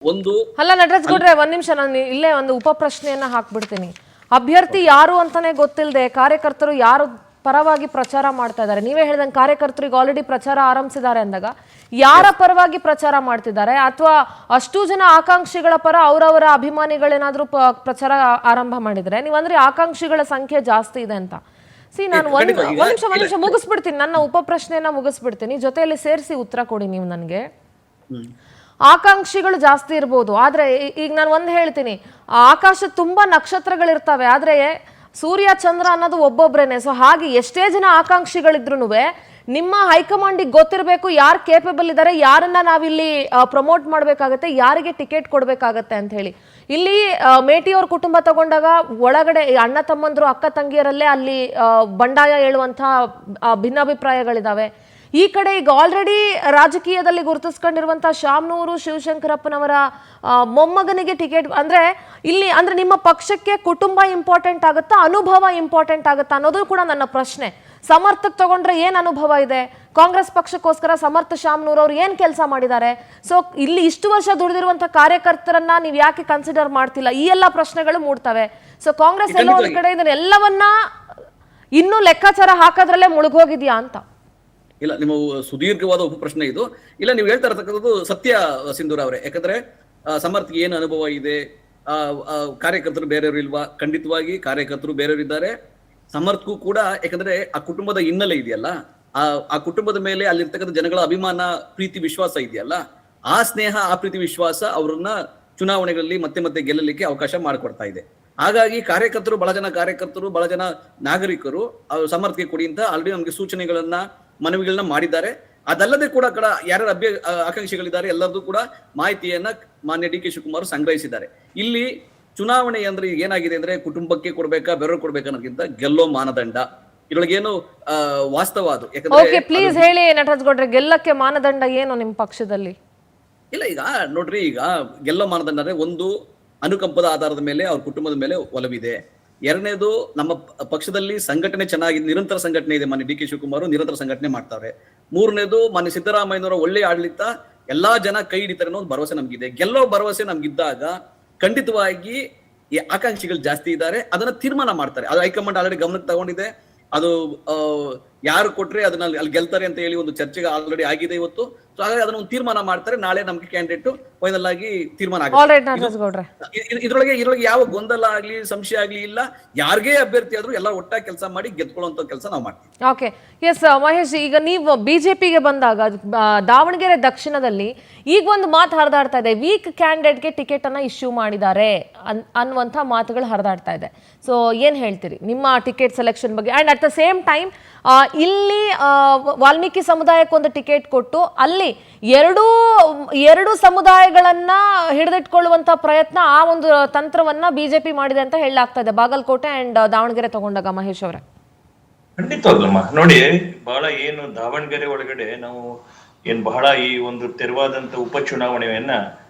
ಒಂದು ಅಲ್ಲ ನಟರಾಜ್ ಗೌಡ್ರೆ ಒಂದ್ ನಿಮಿಷ ನಾನು ಇಲ್ಲೇ ಒಂದು ಉಪ ಪ್ರಶ್ನೆಯನ್ನ ಹಾಕ್ಬಿಡ್ತೀನಿ. ಅಭ್ಯರ್ಥಿ ಯಾರು ಅಂತಾನೆ ಗೊತ್ತಿಲ್ಲದೆ ಕಾರ್ಯಕರ್ತರು ಯಾರು ಪರವಾಗಿ ಪ್ರಚಾರ ಮಾಡ್ತಾ ಇದ್ದಾರೆ, ನೀವೇ ಹೇಳಿದಂಗೆ ಕಾರ್ಯಕರ್ತರಿಗೆ ಆಲ್ರೆಡಿ ಪ್ರಚಾರ ಆರಂಭಿಸಿದ್ದಾರೆ ಅಂದಾಗ ಯಾರ ಪರವಾಗಿ ಪ್ರಚಾರ ಮಾಡ್ತಿದ್ದಾರೆ, ಅಥವಾ ಅಷ್ಟು ಜನ ಆಕಾಂಕ್ಷಿಗಳ ಪರ ಅವರವರ ಅಭಿಮಾನಿಗಳೇನಾದ್ರೂ ಪ್ರಚಾರ ಆರಂಭ ಮಾಡಿದ್ರೆ ನೀವಂದ್ರೆ ಆಕಾಂಕ್ಷಿಗಳ ಸಂಖ್ಯೆ ಜಾಸ್ತಿ ಇದೆ ಅಂತ. ನಾನು ಒಂದ್ ನಿಮಿಷ ಮುಗಿಸ್ಬಿಡ್ತೀನಿ, ನನ್ನ ಉಪ ಪ್ರಶ್ನೆಯನ್ನ ಮುಗಿಸ್ಬಿಡ್ತೀನಿ, ಜೊತೆಯಲ್ಲಿ ಸೇರಿಸಿ ಉತ್ತರ ಕೊಡಿ ನೀವು ನನಗೆ. ಆಕಾಂಕ್ಷಿಗಳು ಜಾಸ್ತಿ ಇರ್ಬೋದು, ಆದ್ರೆ ಈಗ ನಾನು ಒಂದ್ ಹೇಳ್ತೀನಿ, ಆಕಾಶ ತುಂಬಾ ನಕ್ಷತ್ರಗಳಿರ್ತವೆ, ಆದ್ರೆ ಸೂರ್ಯ ಚಂದ್ರ ಅನ್ನೋದು ಒಬ್ಬೊಬ್ರೇನೆ. ಸೊ ಹಾಗೆ ಎಷ್ಟೇ ಜನ ಆಕಾಂಕ್ಷಿಗಳಿದ್ರು ನಿಮ್ಮ ಹೈಕಮಾಂಡಿಗೆ ಗೊತ್ತಿರಬೇಕು ಯಾರು ಕೇಪಬಲ್ ಇದ್ದಾರೆ, ಯಾರನ್ನ ನಾವಿಲ್ಲಿ ಪ್ರಮೋಟ್ ಮಾಡ್ಬೇಕಾಗತ್ತೆ, ಯಾರಿಗೆ ಟಿಕೆಟ್ ಕೊಡ್ಬೇಕಾಗತ್ತೆ ಅಂತ ಹೇಳಿ. ಇಲ್ಲಿ ಮೇಟಿಯವ್ರ ಕುಟುಂಬ ತಗೊಂಡಾಗ ಒಳಗಡೆ ಅಣ್ಣ ತಮ್ಮಂದ್ರು ಅಕ್ಕ ತಂಗಿಯರಲ್ಲೇ ಅಲ್ಲಿ ಬಂಡಾಯ ಹೇಳುವಂತಹ ಭಿನ್ನಾಭಿಪ್ರಾಯಗಳಿದಾವೆ. ಈ ಕಡೆ ಈಗ ಆಲ್ರೆಡಿ ರಾಜಕೀಯದಲ್ಲಿ ಗುರುತಿಸ್ಕೊಂಡಿರುವಂತಹ ಶಾಮನೂರು ಶಿವಶಂಕರಪ್ಪನವರ ಮೊಮ್ಮಗನಿಗೆ ಟಿಕೆಟ್ ಅಂದ್ರೆ ಇಲ್ಲಿ ಅಂದ್ರೆ ನಿಮ್ಮ ಪಕ್ಷಕ್ಕೆ ಕುಟುಂಬ ಇಂಪಾರ್ಟೆಂಟ್ ಆಗುತ್ತಾ, ಅನುಭವ ಇಂಪಾರ್ಟೆಂಟ್ ಆಗುತ್ತಾ ಅನ್ನೋದು ಕೂಡ ನನ್ನ ಪ್ರಶ್ನೆ. ಸಮರ್ಥಕ್ಕೆ ತಗೊಂಡ್ರೆ ಏನ್ ಅನುಭವ ಇದೆ, ಕಾಂಗ್ರೆಸ್ ಪಕ್ಷಕ್ಕೋಸ್ಕರ ಸಮರ್ಥ ಶಾಮನೂರ್ ಅವ್ರು ಏನ್ ಕೆಲಸ ಮಾಡಿದ್ದಾರೆ, ಸೊ ಇಲ್ಲಿ ಇಷ್ಟು ವರ್ಷ ದುಡಿದಿರುವಂತಹ ಕಾರ್ಯಕರ್ತರನ್ನ ನೀವು ಯಾಕೆ ಕನ್ಸಿಡರ್ ಮಾಡ್ತಿಲ್ಲ, ಈ ಎಲ್ಲ ಪ್ರಶ್ನೆಗಳು ಮೂಡ್ತವೆ. ಸೊ ಕಾಂಗ್ರೆಸ್ ಎಲ್ಲೋ ಒಂದ್ ಕಡೆ ಇದನ್ನೆಲ್ಲವನ್ನ ಇನ್ನೂ ಲೆಕ್ಕಾಚಾರ ಹಾಕೋದ್ರಲ್ಲೇ ಮುಳುಗೋಗಿದ್ಯಾ ಅಂತ. ಇಲ್ಲ, ನಿಮ್ಮ ಸುದೀರ್ಘವಾದ ಉಪ ಪ್ರಶ್ನೆ ಇದು. ಇಲ್ಲ, ನೀವು ಹೇಳ್ತಾ ಇರತಕ್ಕಂಥದ್ದು ಸತ್ಯ ಸಿಂಧೂರ ಅವರೇ. ಯಾಕಂದ್ರೆ ಸಮರ್ಥಿಗೆ ಏನು ಅನುಭವ ಇದೆ, ಕಾರ್ಯಕರ್ತರು ಬೇರೆಯವರು ಇಲ್ವಾ? ಖಂಡಿತವಾಗಿ ಕಾರ್ಯಕರ್ತರು ಬೇರೆಯವರು ಇದ್ದಾರೆ. ಸಮರ್ಥಗೂ ಕೂಡ, ಯಾಕಂದ್ರೆ ಆ ಕುಟುಂಬದ ಹಿನ್ನೆಲೆ ಇದೆಯಲ್ಲ, ಆ ಕುಟುಂಬದ ಮೇಲೆ ಅಲ್ಲಿರ್ತಕ್ಕಂಥ ಜನಗಳ ಅಭಿಮಾನ, ಪ್ರೀತಿ, ವಿಶ್ವಾಸ ಇದೆಯಲ್ಲ, ಆ ಸ್ನೇಹ, ಆ ಪ್ರೀತಿ, ವಿಶ್ವಾಸ ಅವರನ್ನ ಚುನಾವಣೆಗಳಲ್ಲಿ ಮತ್ತೆ ಮತ್ತೆ ಗೆಲ್ಲಲಿಕ್ಕೆ ಅವಕಾಶ ಮಾಡಿಕೊಡ್ತಾ ಇದೆ. ಹಾಗಾಗಿ ಕಾರ್ಯಕರ್ತರು, ಬಹಳ ಜನ ನಾಗರಿಕರು ಸಮರ್ಥಿಗೆ ಕೊಡಿ ಅಂತ ಆಲ್ರೆಡಿ ನಮಗೆ ಸೂಚನೆಗಳನ್ನ, ಮನವಿಗಳನ್ನ ಮಾಡಿದ್ದಾರೆ. ಅದಲ್ಲದೆ ಕೂಡ ಯಾರ್ಯಾರು ಆಕಾಂಕ್ಷಿಗಳಿದ್ದಾರೆ ಎಲ್ಲರದ್ದು ಕೂಡ ಮಾಹಿತಿಯನ್ನ ಮಾನ್ಯ ಡಿ ಕೆ ಶಿವಕುಮಾರ್ ಸಂಗ್ರಹಿಸಿದ್ದಾರೆ. ಇಲ್ಲಿ ಚುನಾವಣೆ ಅಂದ್ರೆ ಏನಾಗಿದೆ ಅಂದ್ರೆ ಕುಟುಂಬಕ್ಕೆ ಕೊಡ್ಬೇಕಾ ಬೇರೆಯವ್ರು ಕೊಡ್ಬೇಕಾ ಅನ್ನೋದಕ್ಕಿಂತ ಗೆಲ್ಲೋ ಮಾನದಂಡ ಇದ್ರೊಳಗೇನು ವಾಸ್ತವ ಅದು. ಯಾಕಂದ್ರೆ ಪ್ಲೀಸ್ ಹೇಳಿ ನಟರಾಜ್ ಗೌಡ್ರೆ, ಗೆಲ್ಲಕ್ಕೆ ಮಾನದಂಡ ಏನು ನಿಮ್ಮ ಪಕ್ಷದಲ್ಲಿ? ಇಲ್ಲ, ಈಗ ನೋಡ್ರಿ, ಈಗ ಗೆಲ್ಲೋ ಮಾನದಂಡ ಅಂದ್ರೆ ಒಂದು ಅನುಕಂಪದ ಆಧಾರದ ಮೇಲೆ ಅವ್ರ ಕುಟುಂಬದ ಮೇಲೆ ಒಲವಿದೆ. ಎರಡನೇದು, ನಮ್ಮ ಪಕ್ಷದಲ್ಲಿ ಸಂಘಟನೆ ಚೆನ್ನಾಗಿದೆ, ನಿರಂತರ ಸಂಘಟನೆ ಇದೆ. ಮಾನ್ಯ ಡಿ ಕೆ ಶಿವಕುಮಾರ್ ನಿರಂತರ ಸಂಘಟನೆ ಮಾಡ್ತಾರೆ. ಮೂರನೇದು, ಮಾನ್ಯ ಸಿದ್ದರಾಮಯ್ಯನವರ ಒಳ್ಳೆಯ ಆಡಳಿತ, ಎಲ್ಲಾ ಜನ ಕೈ ಹಿಡಿತಾರೆ ಅನ್ನೋ ಒಂದು ಭರವಸೆ ನಮ್ಗಿದೆ. ಗೆಲ್ಲೋ ಭರವಸೆ ನಮ್ಗಿದ್ದಾಗ ಖಂಡಿತವಾಗಿ ಈ ಆಕಾಂಕ್ಷಿಗಳು ಜಾಸ್ತಿ ಇದ್ದಾರೆ, ಅದನ್ನ ತೀರ್ಮಾನ ಮಾಡ್ತಾರೆ. ಅದು ಹೈಕಮಾಂಡ್ ಆಲ್ರೆಡಿ ಗಮನಕ್ಕೆ ತಗೊಂಡಿದೆ. ಅದು ಯಾರು ಕೊಟ್ರೆ ಅದನ್ನ ಅಲ್ಲಿ ಗೆಲ್ತಾರೆ ಅಂತ ಹೇಳಿ ಒಂದು ಚರ್ಚೆಗೆ ಆಲ್ರೆಡಿ ಆಗಿದೆ ಇವತ್ತು. ಸೊ ಹಾಗಾಗಿ ಅದನ್ನ ಒಂದು ತೀರ್ಮಾನ ಮಾಡ್ತಾರೆ. ನಾಳೆ ನಮ್ಗೆ ಕ್ಯಾಂಡಿಡೇಟ್ ಫೈನಲ್ ಆಗಿ ತೀರ್ಮಾನ ಆಗುತ್ತೆ. ಇದ್ರೊಳಗೆ ಯಾವ ಗೊಂದಲ ಆಗ್ಲಿ, ಸಂಶಯ ಆಗ್ಲಿ ಇಲ್ಲ. ಯಾರಿಗೇ ಅಭ್ಯರ್ಥಿ ಆದ್ರೂ ಎಲ್ಲ ಒಟ್ಟಾಗಿ ಕೆಲಸ ಮಾಡಿ ಗೆದ್ಕೊಳ್ಳುವಂತ ಕೆಲಸ ನಾವು ಮಾಡ್ತೀವಿ. ಓಕೆ, ಎಸ್ ಮಹೇಶ್, ಈಗ ನೀವು ಬಿಜೆಪಿಗೆ ಬಂದಾಗ ದಾವಣಗೆರೆ ದಕ್ಷಿಣದಲ್ಲಿ ಈಗ ಒಂದು ಮಾತು ಹರಿದಾಡ್ತಾ ಇದೆ, ವೀಕ್ ಕ್ಯಾಂಡಿಡೇಟ್ಗೆ ಟಿಕೆಟ್ ಅನ್ನ ಇಶ್ಯೂ ಮಾಡಿದ್ದಾರೆ ಅನ್ನುವಂಥ ಮಾತುಗಳು ಹರಿದಾಡ್ತಾ ಇದೆ. ಸೊ ಏನ್ ಹೇಳ್ತೀರಿ ನಿಮ್ಮ ಟಿಕೆಟ್ ಸೆಲೆಕ್ಷನ್ ಬಗ್ಗೆ? And at the same time ಇಲ್ಲಿ ವಾಲ್ಮೀಕಿ ಸಮುದಾಯಕ್ಕೆ ಒಂದು ಟಿಕೆಟ್ ಕೊಟ್ಟು ಅಲ್ಲಿ ಎರಡು ಸಮುದಾಯಗಳನ್ನ ಹಿಡಿದಿಟ್ಕೊಳ್ಳುವಂತ ಪ್ರಯತ್ನ, ಆ ಒಂದು ತಂತ್ರವನ್ನ ಬಿಜೆಪಿ ಮಾಡಿದೆ ಅಂತ ಹೇಳಲಾಗ್ತಾ ಇದೆ ಬಾಗಲಕೋಟೆ ಅಂಡ್ ದಾವಣಗೆರೆ ತಗೊಂಡಾಗ. ಮಹೇಶ್ ಅವರೇ, ಖಂಡಿತವಾಗ್ಲಮ್ಮ ನೋಡಿ, ಬಹಳ ಏನು ದಾವಣಗೆರೆ ಒಳಗಡೆ ನಾವು ಏನ್ ಬಹಳ ಈ ಒಂದು ತೆರವಾದಂತ ಉಪಚುನಾವಣೆಯನ್ನ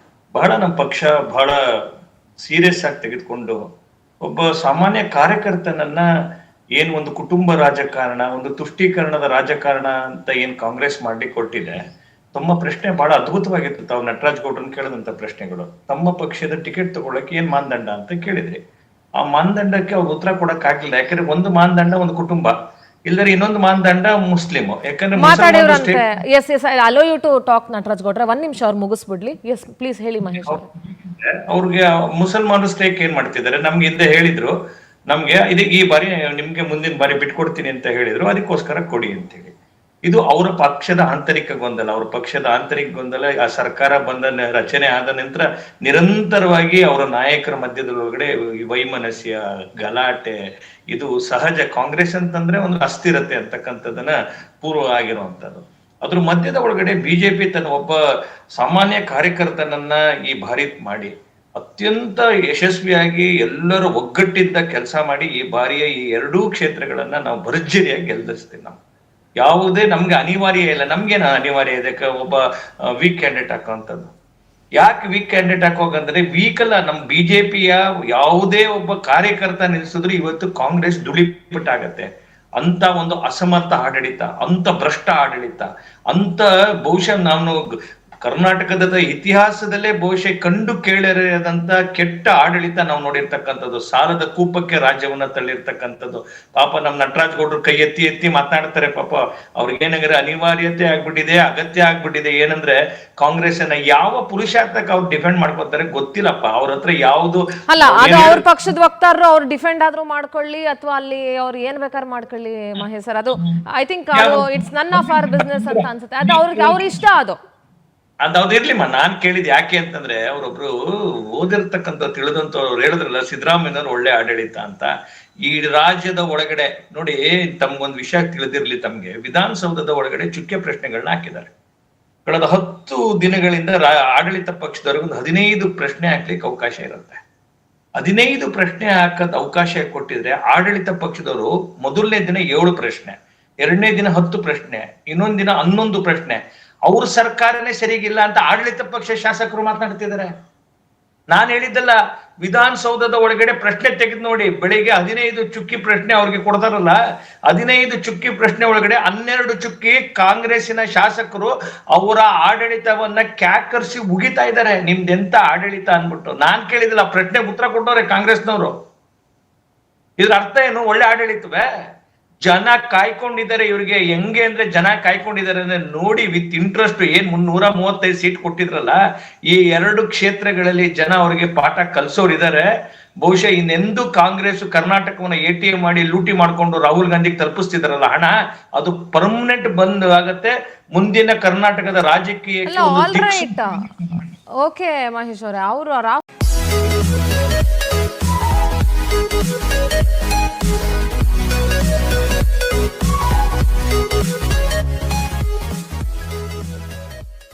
ಬಹಳ ನಮ್ಮ ಪಕ್ಷ ಬಹಳ ಸೀರಿಯಸ್ ಆಗಿ ತೆಗೆದುಕೊಂಡು ಒಬ್ಬ ಸಾಮಾನ್ಯ ಕಾರ್ಯಕರ್ತನನ್ನ ಏನ್ ಒಂದು ಕುಟುಂಬ ರಾಜಕಾರಣ, ಒಂದು ತುಷ್ಟೀಕರಣದ ರಾಜಕಾರಣ ಅಂತ ಏನ್ ಕಾಂಗ್ರೆಸ್ ಮಾಡ್ಲಿಕ್ಕೆ ಕೊಟ್ಟಿದೆ. ತಮ್ಮ ಪ್ರಶ್ನೆ ಬಹಳ ಅದ್ಭುತವಾಗಿತ್ತು. ತಾವು ನಟರಾಜ್ ಗೌಡ್ರನ್ ಕೇಳಿದಂತ ಪ್ರಶ್ನೆಗಳು, ತಮ್ಮ ಪಕ್ಷದ ಟಿಕೆಟ್ ತಗೊಳಕ್ಕೆ ಏನ್ ಮಾನದಂಡ ಅಂತ ಕೇಳಿದ್ರಿ. ಆ ಮಾನದಂಡಕ್ಕೆ ಅವ್ರು ಉತ್ತರ ಕೊಡಕ್ ಆಗ್ಲಿಲ್ಲ. ಯಾಕಂದ್ರೆ ಒಂದು ಮಾನದಂಡ ಒಂದು ಕುಟುಂಬ, ಇಲ್ಲದ್ರೆ ಇನ್ನೊಂದು ಮಾನದಂಡ ಮುಸ್ಲಿಂ. ಯಾಕಂದ್ರೆ allow you to talk Natraj ಗೌಡ್ರೆ, ಒಂದ್ ನಿಮಿಷ ಅವ್ರು ಮುಗಿಸ್ಬಿಡ್ಲಿ. ಎಸ್ ಪ್ಲೀಸ್ ಹೇಳಿ ಮಹೇಶ್. ಅವ್ರಿಗೆ ಮುಸಲ್ಮಾನರು ಸ್ಟೇಕ್ ಏನ್ ಮಾಡ್ತಿದ್ದಾರೆ, ನಮ್ಗೆ ಹಿಂದೆ ಹೇಳಿದ್ರು, ನಮ್ಗೆ ಇದಕ್ಕೆ ಈ ಬಾರಿ ನಿಮ್ಗೆ ಮುಂದಿನ ಬಾರಿ ಬಿಟ್ಕೊಡ್ತೀನಿ ಅಂತ ಹೇಳಿದ್ರು, ಅದಕ್ಕೋಸ್ಕರ ಕೊಡಿ ಅಂತ ಹೇಳಿ. ಇದು ಅವರ ಪಕ್ಷದ ಆಂತರಿಕ ಗೊಂದಲ, ಅವ್ರ ಪಕ್ಷದ ಆಂತರಿಕ ಗೊಂದಲ. ಆ ಸರ್ಕಾರ ಬಂದ ರಚನೆ ಆದ ನಂತರ ನಿರಂತರವಾಗಿ ಅವರ ನಾಯಕರ ಮಧ್ಯದೊಳಗಡೆ ವೈಮನಸ್ಯ, ಗಲಾಟೆ, ಇದು ಸಹಜ. ಕಾಂಗ್ರೆಸ್ ಅಂತಂದ್ರೆ ಒಂದು ಅಸ್ಥಿರತೆ ಅಂತಕ್ಕಂಥದ್ದನ್ನ ಪೂರ್ವ ಆಗಿರುವಂತದ್ದು. ಅದ್ರ ಮಧ್ಯದ ಒಳಗಡೆ ಬಿಜೆಪಿ ತನ್ನ ಒಬ್ಬ ಸಾಮಾನ್ಯ ಕಾರ್ಯಕರ್ತನನ್ನ ಈ ಬಾರಿ ಮಾಡಿ ಅತ್ಯಂತ ಯಶಸ್ವಿಯಾಗಿ ಎಲ್ಲರೂ ಒಗ್ಗಟ್ಟಿದ್ದ ಕೆಲಸ ಮಾಡಿ ಈ ಬಾರಿಯ ಈ ಎರಡೂ ಕ್ಷೇತ್ರಗಳನ್ನ ನಾವು ಭರ್ಜರಿಯಾಗಿ ಗೆಲ್ಲಿಸ್ತೀವಿ. ನಾವು ಯಾವುದೇ ನಮ್ಗೆ ಅನಿವಾರ್ಯ ಇಲ್ಲ. ನಮ್ಗೇನ ಅನಿವಾರ್ಯ ಇದೆ ಒಬ್ಬ ವೀಕ್ ಕ್ಯಾಂಡಿಡೇಟ್ ಹಾಕುವಂಥದ್ದು? ಯಾಕೆ ವೀಕ್ ಕ್ಯಾಂಡಿಡೇಟ್ ಹಾಕೋಗಂದ್ರೆ, ವೀಕ್ ಅಲ್ಲ, ನಮ್ ಬಿಜೆಪಿಯ ಯಾವುದೇ ಒಬ್ಬ ಕಾರ್ಯಕರ್ತ ನಿಲ್ಸಿದ್ರು ಇವತ್ತು ಕಾಂಗ್ರೆಸ್ ಧೂಳಿಪಟ್ಟಾಗತ್ತೆ. ಅಂತ ಒಂದು ಅಸಮರ್ಥ ಆಡಳಿತ, ಅಂತ ಭ್ರಷ್ಟ ಆಡಳಿತ, ಅಂತ ಬಹುಶಃ ನಾನು ಕರ್ನಾಟಕದ ಇತಿಹಾಸದಲ್ಲೇ ಬಹುಶಃ ಕಂಡು ಕೇಳರಿಯದಂತ ಕೆಟ್ಟ ಆಡಳಿತ ನಾವು ನೋಡಿರ್ತಕ್ಕಂಥದ್ದು, ಸಾಲದ ಕೂಪಕ್ಕೆ ರಾಜ್ಯವನ್ನ ತಳ್ಳಿರ್ತಕ್ಕಂಥದ್ದು. ಪಾಪ ನಮ್ ನಟರಾಜ್ ಗೌಡ್ರು ಕೈ ಎತ್ತಿ ಎತ್ತಿ ಮಾತನಾಡ್ತಾರೆ. ಪಾಪ ಅವ್ರಿಗೇನಾಗ್ರೆ ಅನಿವಾರ್ಯತೆ ಆಗ್ಬಿಟ್ಟಿದೆ, ಅಗತ್ಯ ಆಗ್ಬಿಟ್ಟಿದೆ. ಏನಂದ್ರೆ ಕಾಂಗ್ರೆಸ್ನ ಯಾವ ಪುರುಷಾರ್ಥಕ್ಕೆ ಅವ್ರು ಡಿಫೆಂಡ್ ಮಾಡ್ಕೊತಾರೆ ಗೊತ್ತಿಲ್ಲಪ್ಪ. ಅವ್ರ ಹತ್ರ ಯಾವ್ದು ಅಲ್ಲ, ಅದು ಅವ್ರ ಪಕ್ಷದ ವಕ್ತಾರರು ಅವ್ರು ಡಿಫೆಂಡ್ ಆದ್ರೂ ಮಾಡ್ಕೊಳ್ಳಿ ಅಥವಾ ಅಲ್ಲಿ ಅವ್ರು ಏನ್ ಬೇಕಾದ್ರೂ ಮಾಡ್ಕೊಳ್ಳಿ ಮಹೇಶ್ ಸರ್. ಅದು I think it's none of our business ಅಂತ ಅನ್ಸುತ್ತೆ. ಅದು ಅವ್ರ ಇಷ್ಟ. ಅದ್ ಇರ್ಲಿಮ್ಮ. ನಾನ್ ಕೇಳಿದ್ ಯಾಕೆ ಅಂತಂದ್ರೆ, ಅವ್ರೊಬ್ರು ಓದಿರ್ತಕ್ಕಂಥ ತಿಳಿದಂತವ್ರು ಹೇಳಿದ್ರಲ್ಲ, ಸಿದ್ದರಾಮಯ್ಯನವ್ರು ಒಳ್ಳೆ ಆಡಳಿತ ಅಂತ. ಈ ರಾಜ್ಯದ ಒಳಗಡೆ ನೋಡಿ, ತಮ್ಗೊಂದ್ ವಿಷಯ ತಿಳಿದಿರ್ಲಿ, ತಮ್ಗೆ ವಿಧಾನಸೌಧದ ಒಳಗಡೆ ಚುಕ್ಕೆ ಪ್ರಶ್ನೆಗಳನ್ನ ಹಾಕಿದ್ದಾರೆ. ಕಳೆದ 10 ದಿನಗಳಿಂದ ಆಡಳಿತ ಪಕ್ಷದವರೆಗೂ 15 ಪ್ರಶ್ನೆ ಹಾಕ್ಲಿಕ್ಕೆ ಅವಕಾಶ ಇರುತ್ತೆ. 15 ಪ್ರಶ್ನೆ ಹಾಕದ್ ಅವಕಾಶ ಕೊಟ್ಟಿದ್ರೆ ಆಡಳಿತ ಪಕ್ಷದವರು ಮೊದಲನೇ ದಿನ 7 ಪ್ರಶ್ನೆ, ಎರಡನೇ ದಿನ 10 ಪ್ರಶ್ನೆ, ಇನ್ನೊಂದ್ ದಿನ 11 ಪ್ರಶ್ನೆ. ಅವ್ರ ಸರ್ಕಾರನೇ ಸರಿಗಿಲ್ಲ ಅಂತ ಆಡಳಿತ ಪಕ್ಷ ಶಾಸಕರು ಮಾತನಾಡ್ತಿದ್ದಾರೆ. ನಾನ್ ಹೇಳಿದ್ದಲ್ಲ, ವಿಧಾನಸೌಧದ ಒಳಗಡೆ ಪ್ರಶ್ನೆ ತೆಗೆದು ನೋಡಿ. ಬೆಳಿಗ್ಗೆ 15 ಚುಕ್ಕಿ ಪ್ರಶ್ನೆ ಅವ್ರಿಗೆ ಕೊಡ್ತಾರಲ್ಲ, 15 ಚುಕ್ಕಿ ಪ್ರಶ್ನೆ ಒಳಗಡೆ 12 ಚುಕ್ಕಿ ಕಾಂಗ್ರೆಸ್ಸಿನ ಶಾಸಕರು ಅವರ ಆಡಳಿತವನ್ನ ಕ್ಯಾಕರ್ಸಿ ಉಗಿತಾ ಇದ್ದಾರೆ. ನಿಮ್ದೆಂತ ಆಡಳಿತ ಅನ್ಬಿಟ್ಟು. ನಾನ್ ಕೇಳಿದಿಲ್ಲ, ಪ್ರಶ್ನೆಗೆ ಉತ್ತರ ಕೊಟ್ಟವ್ರೆ ಕಾಂಗ್ರೆಸ್ನವರು. ಇದ್ರ ಅರ್ಥ ಏನು? ಒಳ್ಳೆ ಆಡಳಿತವೇ? ಜನ ಕಾಯ್ಕೊಂಡಿದ್ದಾರೆ ಇವ್ರಿಗೆ. ಹೆಂಗೆ ಅಂದ್ರೆ ಜನ ಕಾಯ್ಕೊಂಡಿದ್ದಾರೆ ಅಂದ್ರೆ ನೋಡಿ, ವಿತ್ ಇಂಟ್ರೆಸ್ಟ್. ಏನ್ 135 ಸೀಟ್ ಕೊಟ್ಟಿದ್ರಲ್ಲ, ಈ 2 ಕ್ಷೇತ್ರಗಳಲ್ಲಿ ಜನ ಅವ್ರಿಗೆ ಪಾಠ ಕಲ್ಸೋರಿದ್ದಾರೆ. ಬಹುಶಃ ಇನ್ನೆಂದು ಕಾಂಗ್ರೆಸ್ ಕರ್ನಾಟಕವನ್ನ ATM ಮಾಡಿ ಲೂಟಿ ಮಾಡ್ಕೊಂಡು ರಾಹುಲ್ ಗಾಂಧಿಗೆ ತಲುಪಿಸ್ತಿದಾರಲ್ಲ ಹಣ, ಅದು ಪರ್ಮನೆಂಟ್ ಬಂದ್ ಆಗತ್ತೆ. ಮುಂದಿನ ಕರ್ನಾಟಕದ ರಾಜಕೀಯಕ್ಕೆ ಓಕೆ ಮಹೇಶ್ ಅವರೇ, ಅವರು